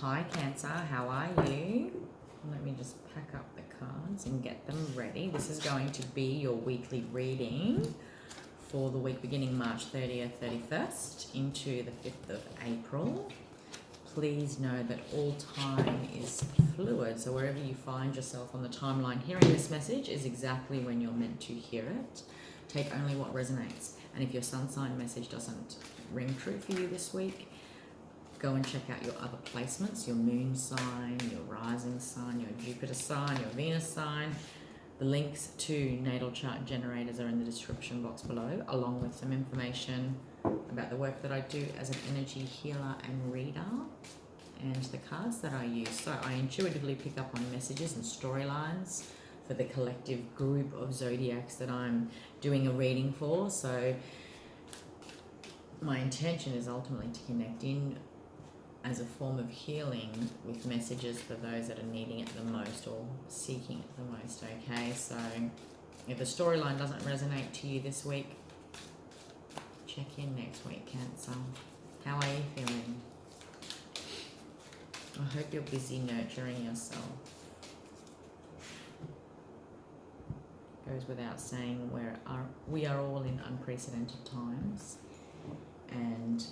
Hi Cancer, how are you? Let me just pack up the cards and get them ready. This is going to be your weekly reading for the week beginning March 30th, 31st into the 5th of April. Please know that all time is fluid, so wherever you find yourself on the timeline hearing this message is exactly when you're meant to hear it. Take only what resonates. And if your sun sign message doesn't ring true for you this week, go and check out your other placements, your moon sign, your rising sign, your Jupiter sign, your Venus sign. The links to Natal Chart generators are in the description box below, along with some information about the work that I do as an energy healer and reader and the cards that I use. So I intuitively pick up on messages and storylines for the collective group of zodiacs that I'm doing a reading for. So my intention is ultimately to connect in as a form of healing with messages for those that are needing it the most or seeking it the most, okay? So if the storyline doesn't resonate to you this week, check in next week, Cancer. How are you feeling? I hope you're busy nurturing yourself. Goes without saying we are all in unprecedented times, and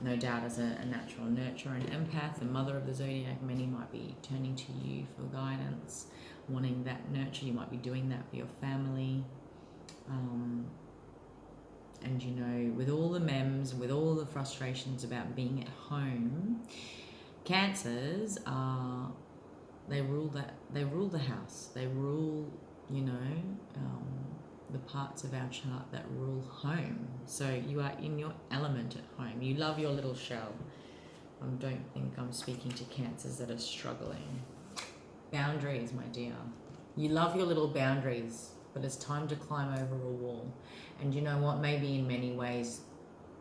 no doubt as a natural nurturer and empath, the mother of the zodiac, many might be turning to you for guidance, wanting that nurture. You might be doing that for your family. And you know, with all the memes, with all the frustrations about being at home, Cancers are, they rule the house. They rule, you know, the parts of our chart that rule home. So you are in your element at home. You love your little shell. I don't think I'm speaking to Cancers that are struggling. Boundaries, my dear. You love your little boundaries, but it's time to climb over a wall. And you know what? Maybe in many ways,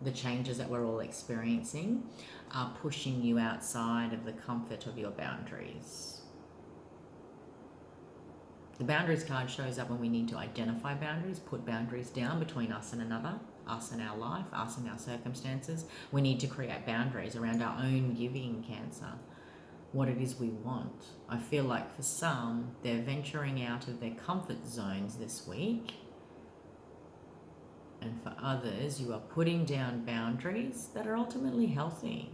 the changes that we're all experiencing are pushing you outside of the comfort of your boundaries. The boundaries card shows up when we need to identify boundaries, put boundaries down between us and another, us and our life, us and our circumstances. We need to create boundaries around our own giving, Cancer, what it is we want. I feel like for some, they're venturing out of their comfort zones this week. And for others, you are putting down boundaries that are ultimately healthy.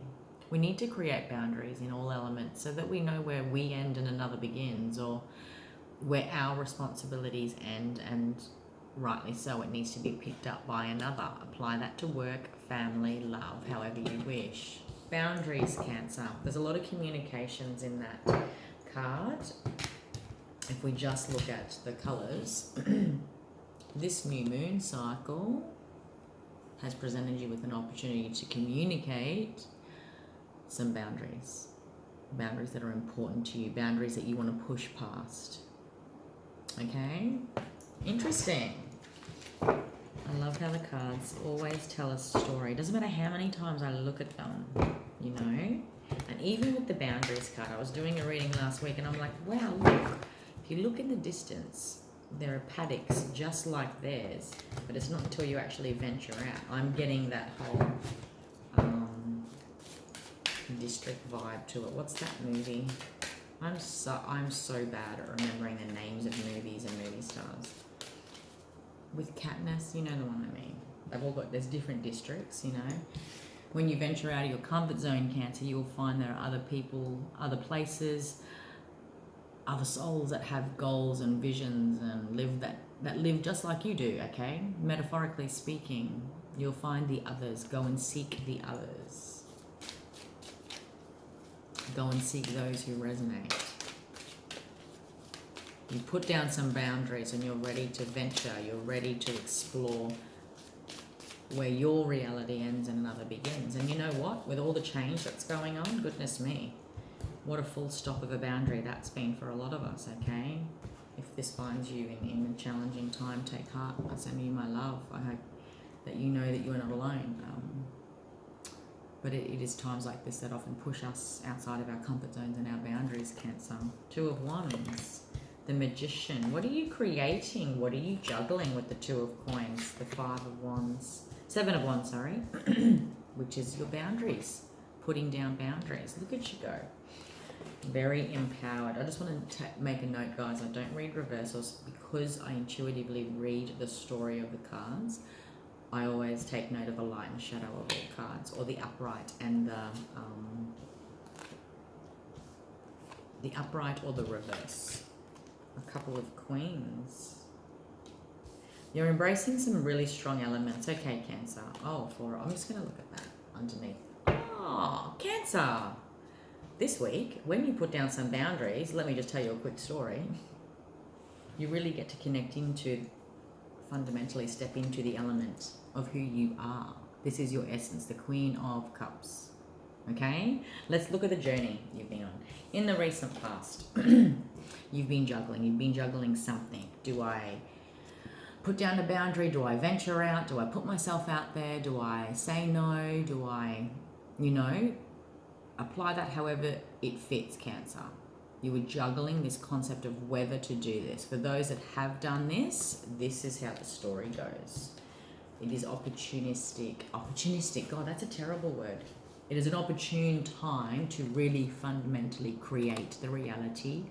We need to create boundaries in all elements so that we know where we end and another begins, or where our responsibilities end, and rightly so, it needs to be picked up by another. Apply that to work, family, love, however you wish. Boundaries, Cancer. There's a lot of communications in that card. If we just look at the colours, this new moon cycle has presented you with an opportunity to communicate some boundaries. Boundaries that are important to you, boundaries that you want to push past. Okay, interesting. I love how the cards always tell a story. Doesn't matter how many times I look at them, you know. And even with the boundaries card, I was doing a reading last week and I'm like, wow, look, if you look in the distance, there are paddocks just like theirs, but it's not until you actually venture out. I'm getting that whole district vibe to it. What's that movie? I'm so bad at remembering the names of movies and movie stars. With Katniss, you know the one I mean. They've all got, there's different districts, you know. When you venture out of your comfort zone, Cancer, you will find there are other people, other places, other souls that have goals and visions and live that live just like you do, okay? Metaphorically speaking, you'll find the others. Go and seek the others. Go and seek those who resonate. You put down some boundaries and you're ready to venture, you're ready to explore where your reality ends and another begins. And you know what? With all the change that's going on, goodness me, what a full stop of a boundary that's been for a lot of us, okay? If this finds you in a challenging time, take heart. I send you my love. I hope that you know that you are not alone. But it is times like this that often push us outside of our comfort zones and our boundaries, Cancer. Two of Wands, the Magician. What are you creating? What are you juggling with the Two of Coins, the Five of Wands, Seven of Wands, sorry, which is your boundaries. putting down boundaries. Look at you go. Very empowered. I just want to make a note, guys. I don't read reversals because I intuitively read the story of the cards. I always take note of the light and shadow of all cards, or the upright and the upright or the reverse. A couple of queens. You're embracing some really strong elements. Okay, Cancer. Oh, I'm just going to look at that underneath. Oh, Cancer. This week, when you put down some boundaries, let me just tell you a quick story. You really get to connect into, fundamentally step into the element of who you are. This is your essence, the Queen of Cups. Okay? Let's look at the journey you've been on. In the recent past, you've been juggling something. Do I put down a boundary? Do I venture out? Do I put myself out there? Do I say no? Do I, apply that however it fits, Cancer? You were juggling this concept of whether to do this. For those that have done this, this is how the story goes. It is opportunistic. Opportunistic, God, that's a terrible word. It is an opportune time to really fundamentally create the reality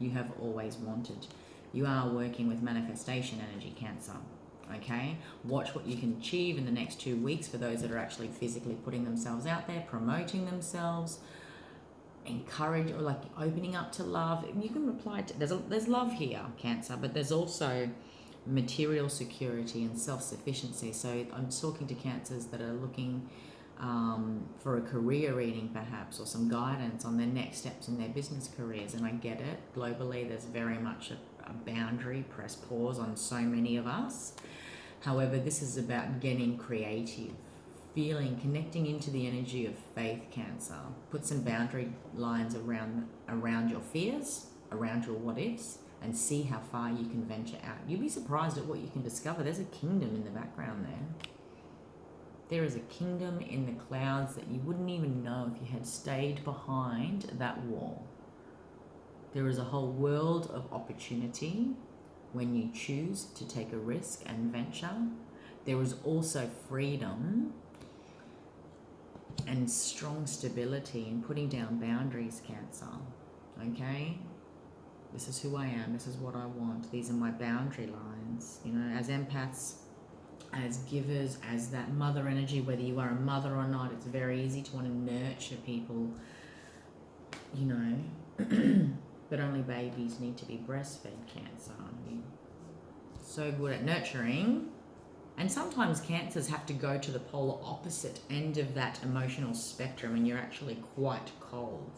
you have always wanted. You are working with manifestation energy, Cancer. Okay? Watch what you can achieve in the next 2 weeks for those that are actually physically putting themselves out there, promoting themselves, encourage, or like opening up to love. You can reply to, there's love here, Cancer, but there's also material security and self-sufficiency. So I'm talking to Cancers that are looking for a career reading perhaps, or some guidance on their next steps in their business careers. And I get it, globally there's very much a boundary, press pause on so many of us. However, this is about getting creative, feeling, connecting into the energy of faith, Cancer. Put some boundary lines around your fears, around your what ifs, and see how far you can venture out. You'll be surprised at what you can discover. There's a kingdom in the background there. There is a kingdom in the clouds that you wouldn't even know if you had stayed behind that wall. There is a whole world of opportunity when you choose to take a risk and venture. There is also freedom and strong stability in putting down boundaries, Cancer. Okay? This is who I am. This is what I want. These are my boundary lines. As empaths, as givers, as that mother energy, whether you are a mother or not, it's very easy to want to nurture people, but only babies need to be breastfed, Cancer. You're so good at nurturing. And sometimes Cancers have to go to the polar opposite end of that emotional spectrum, and you're actually quite cold.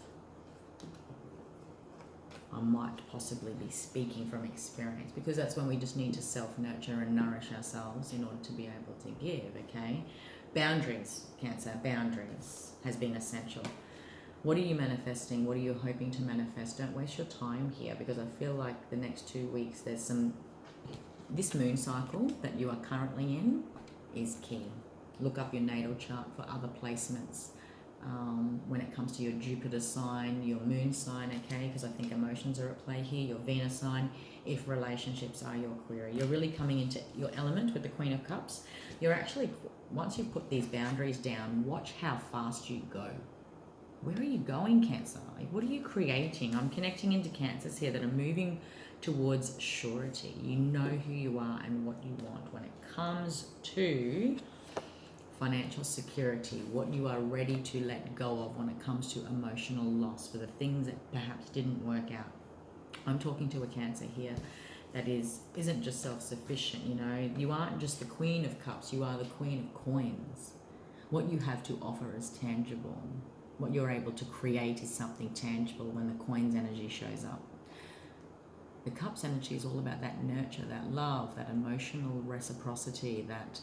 I might possibly be speaking from experience, because that's when we just need to self-nurture and nourish ourselves in order to be able to give, okay? Boundaries, Cancer, boundaries has been essential. What are you manifesting? What are you hoping to manifest? Don't waste your time here, because I feel like the next 2 weeks there's this moon cycle that you are currently in is key. Look up your natal chart for other placements. When it comes to your Jupiter sign, your moon sign, okay, because I think emotions are at play here, your Venus sign, if relationships are your query. You're really coming into your element with the Queen of Cups. You're actually, once you put these boundaries down, watch how fast you go. Where are you going, Cancer? What are you creating? I'm connecting into Cancers here that are moving towards surety. You know who you are and what you want. When it comes to financial security, what you are ready to let go of when it comes to emotional loss for the things that perhaps didn't work out. I'm talking to a Cancer here that isn't just self-sufficient. You aren't just the Queen of Cups, you are the Queen of Coins. What you have to offer is tangible. What you're able to create is something tangible when the Coins energy shows up. The Cups energy is all about that nurture, that love, that emotional reciprocity, that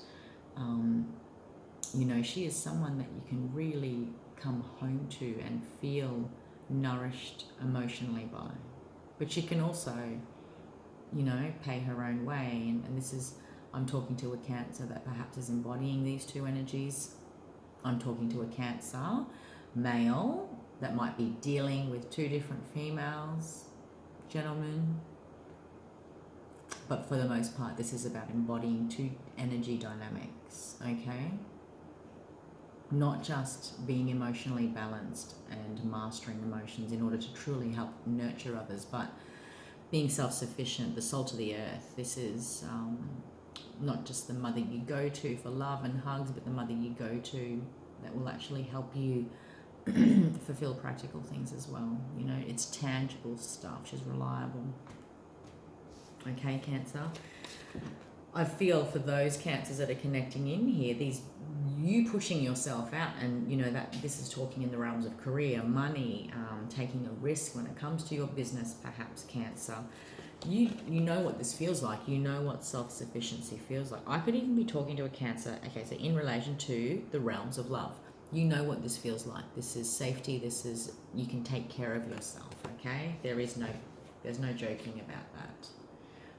she is someone that you can really come home to and feel nourished emotionally by. But she can also, pay her own way. And this is, I'm talking to a Cancer that perhaps is embodying these two energies. I'm talking to a Cancer male that might be dealing with two different females, gentlemen. But for the most part, this is about embodying two energy dynamics, okay? not just being emotionally balanced and mastering emotions in order to truly help nurture others, but being self-sufficient, the salt of the earth. This is not just the mother you go to for love and hugs, but the mother you go to that will actually help you fulfill practical things as well. You know, it's tangible stuff. She's reliable. Okay, Cancer. I feel for those Cancers that are connecting in here, these you pushing yourself out, and you know that this is talking in the realms of career, money, taking a risk when it comes to your business, perhaps, Cancer. You know what this feels like. You know what self-sufficiency feels like. I could even be talking to a Cancer, okay, so in relation to the realms of love. You know what this feels like. This is safety. This is, you can take care of yourself, okay? There's no joking about that.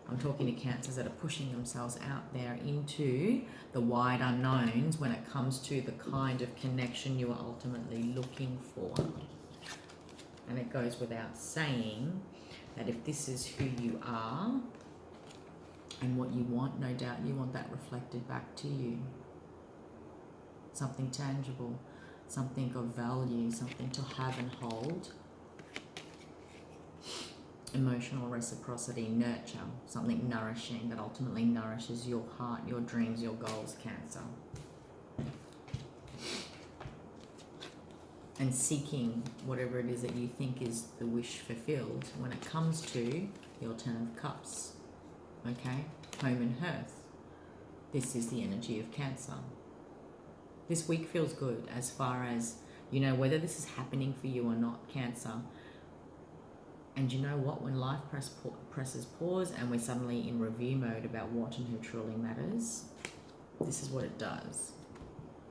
I'm talking to Cancers that are pushing themselves out there into the wide unknowns when it comes to the kind of connection you are ultimately looking for. And it goes without saying that if this is who you are and what you want, no doubt you want that reflected back to you. Something tangible, something of value, something to have and hold. Emotional reciprocity, nurture, something nourishing that ultimately nourishes your heart, your dreams, your goals, Cancer. And seeking whatever it is that you think is the wish fulfilled when it comes to your Ten of Cups. Okay? Home and hearth. This is the energy of Cancer. This week feels good as far as, you know, whether this is happening for you or not, Cancer. And you know what? When life presses pause and we're suddenly in review mode about what and who truly matters, this is what it does.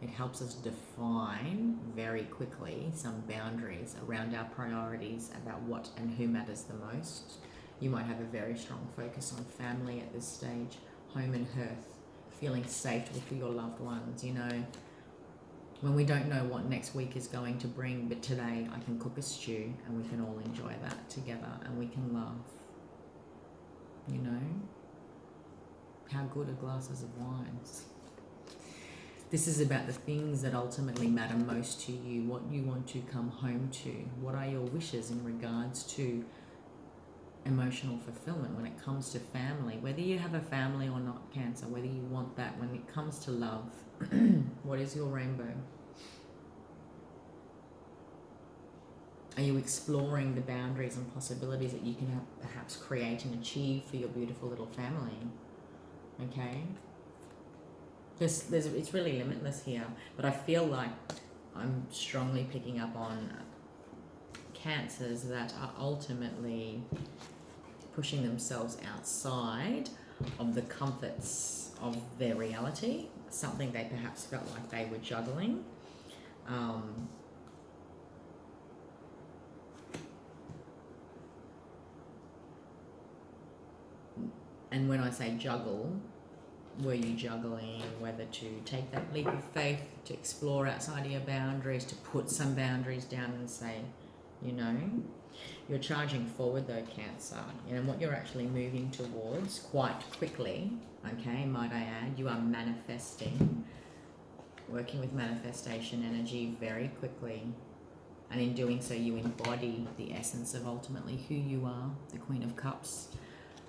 It helps us define very quickly some boundaries around our priorities about what and who matters the most. You might have a very strong focus on family at this stage, home and hearth, feeling safe with your loved ones, you know. When we don't know what next week is going to bring, but today I can cook a stew and we can all enjoy that together and we can laugh. You know? How good are glasses of wine? This is about the things that ultimately matter most to you, what you want to come home to. What are your wishes in regards to emotional fulfillment when it comes to family? Whether you have a family or not, Cancer, whether you want that when it comes to love. What is your rainbow? Are you exploring the boundaries and possibilities that you can perhaps create and achieve for your beautiful little family? Okay? It's really limitless here, but I feel like I'm strongly picking up on Cancers that are ultimately pushing themselves outside of the comforts of their reality, something they perhaps felt like they were juggling. And when I say juggle, were you juggling whether to take that leap of faith, to explore outside of your boundaries, to put some boundaries down and say, you know, you're charging forward though, Cancer. You know, what you're actually moving towards quite quickly, okay, might I add, you are manifesting, working with manifestation energy very quickly. And in doing so, you embody the essence of ultimately who you are, the Queen of Cups,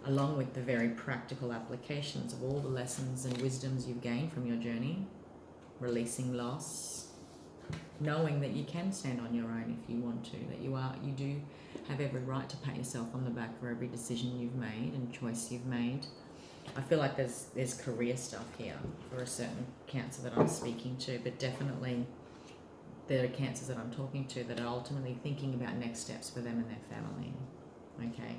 along with the very practical applications of all the lessons and wisdoms you've gained from your journey, releasing loss, knowing that you can stand on your own if you want to, that you do have every right to pat yourself on the back for every decision you've made and choice you've made. I feel like there's career stuff here for a certain Cancer that I'm speaking to, but definitely there are Cancers that I'm talking to that are ultimately thinking about next steps for them and their family. Okay?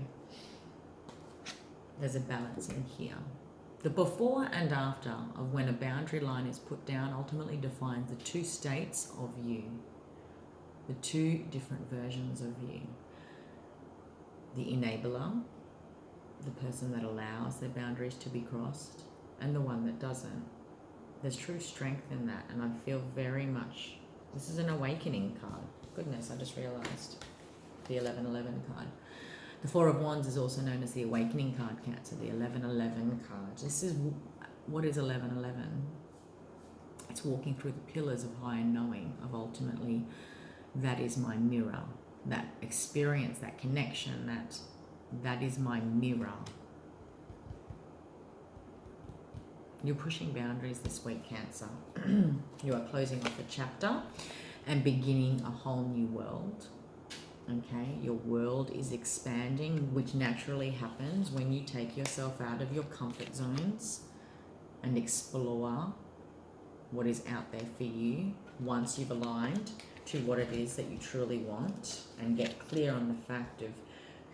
There's a balance in here. The before and after of when a boundary line is put down ultimately defines the two states of you, the two different versions of you. The enabler, the person that allows their boundaries to be crossed, and the one that doesn't. There's true strength in that, and I feel very much, this is an awakening card. Goodness, I just realized the 1111 card. The Four of Wands is also known as the Awakening card, Cancer, the 1111 card. This is, what is 1111? It's walking through the pillars of higher knowing, of ultimately, that is my mirror, that experience, that connection, that is my mirror. You're pushing boundaries this week, Cancer. You are closing off a chapter and beginning a whole new world. Okay, your world is expanding, which naturally happens when you take yourself out of your comfort zones and explore what is out there for you once you've aligned to what it is that you truly want, and get clear on the fact of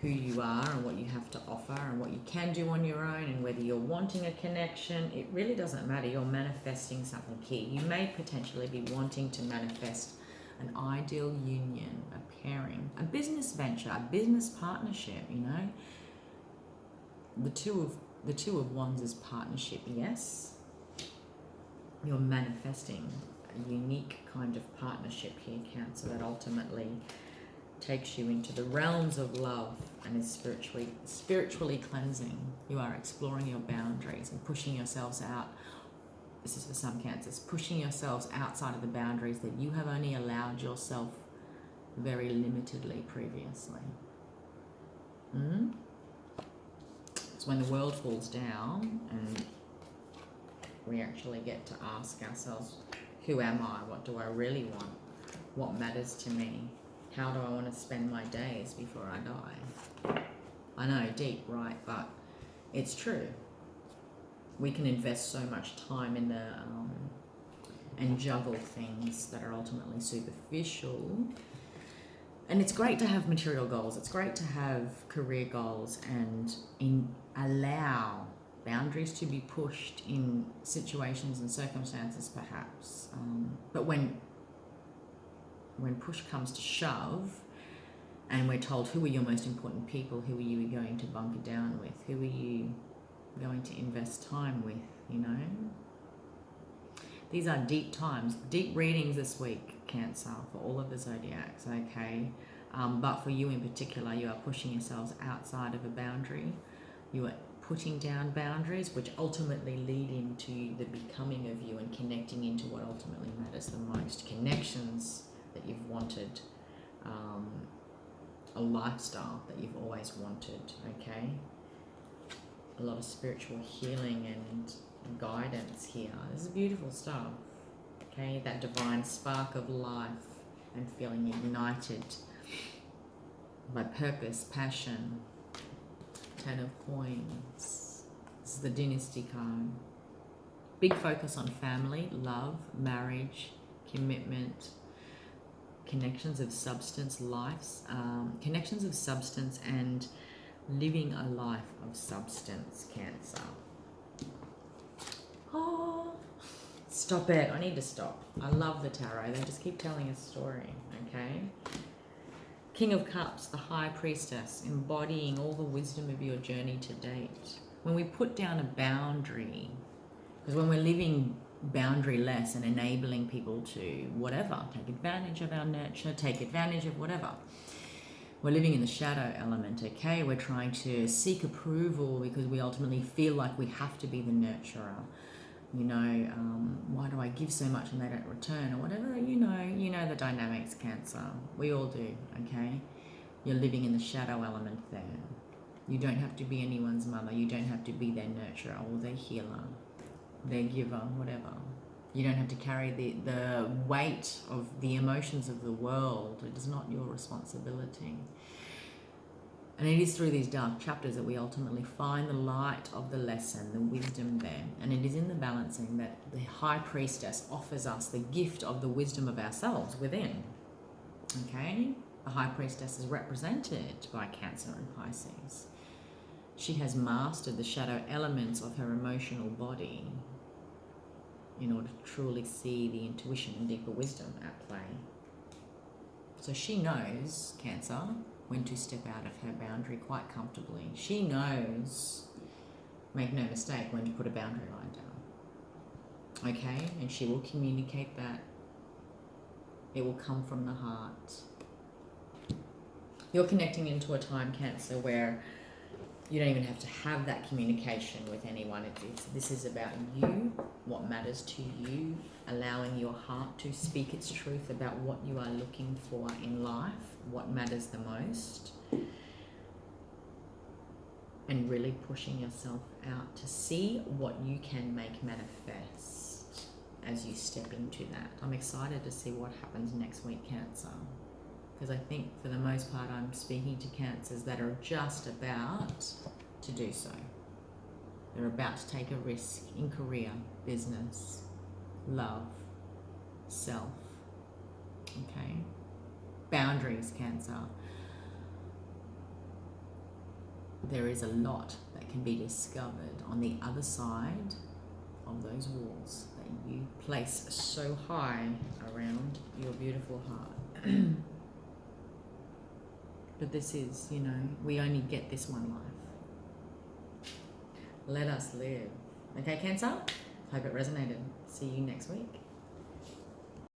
who you are and what you have to offer and what you can do on your own, and whether you're wanting a connection. It really doesn't matter. You're manifesting something here. You may potentially be wanting to manifest an ideal union, a pairing, a business venture, a business partnership, you know. The two of wands is partnership, yes. You're manifesting a unique kind of partnership here, Cancer, that ultimately takes you into the realms of love and is spiritually cleansing. You are exploring your boundaries and pushing yourselves out. This is for some Cancers, pushing yourselves outside of the boundaries that you have only allowed yourself very limitedly previously. It's when the world falls down and we actually get to ask ourselves, who am I? What do I really want? What matters to me? How do I want to spend my days before I die? I know, deep, right? But it's true. We can invest so much time in the and juggle things that are ultimately superficial. And it's great to have material goals. It's great to have career goals and allow boundaries to be pushed in situations and circumstances, perhaps. But when push comes to shove, and we're told, who are your most important people? Who are you going to bunker down with? Who are you going to invest time with, you know? These are deep times, deep readings this week, Cancer, for all of the zodiacs, okay? But for you in particular, you are pushing yourselves outside of a boundary. You are putting down boundaries, which ultimately lead into the becoming of you and connecting into what ultimately matters the most. Connections that you've wanted, a lifestyle that you've always wanted, okay? A lot of spiritual healing and guidance here. This is beautiful stuff, okay? That divine spark of life and feeling ignited by purpose, passion. Ten of Coins. This is the Dynasty card. Big focus on family, love, marriage, commitment, connections of substance, connections of substance and living a life of substance, Cancer. Oh, stop it. I need to stop. I love the tarot. They just keep telling a story, okay? King of Cups, the High Priestess, embodying all the wisdom of your journey to date. When we put down a boundary, because when we're living boundary-less and enabling people to whatever, take advantage of our nurture, take advantage of whatever, we're living in the shadow element, okay? We're trying to seek approval because we ultimately feel like we have to be the nurturer. You know, why do I give so much and they don't return, or whatever? You know the dynamics, Cancer. We all do, okay? You're living in the shadow element there. You don't have to be anyone's mother. You don't have to be their nurturer or their healer, their giver, whatever. You don't have to carry the weight of the emotions of the world. It is not your responsibility. And it is through these dark chapters that we ultimately find the light of the lesson, the wisdom there. And it is in the balancing that the High Priestess offers us the gift of the wisdom of ourselves within. Okay? The High Priestess is represented by Cancer and Pisces. She has mastered the shadow elements of her emotional body in order to truly see the intuition and deeper wisdom at play. So she knows, Cancer, when to step out of her boundary quite comfortably. She knows, make no mistake, when to put a boundary line down. Okay? And she will communicate that. It will come from the heart. You're connecting into a time, Cancer, where You don't even have to have that communication with anyone. This is about you, what matters to you, allowing your heart to speak its truth about what you are looking for in life, what matters the most, and really pushing yourself out to see what you can make manifest as you step into that. I'm excited to see what happens next week, Cancer, because I think for the most part I'm speaking to Cancers that are just about to do so. They're about to take a risk in career, business, love, self. Okay? Boundaries, Cancer. There is a lot that can be discovered on the other side of those walls that you place so high around your beautiful heart. But this is, you know, we only get this one life. Let us live. Okay, Cancer? Hope it resonated. See you next week.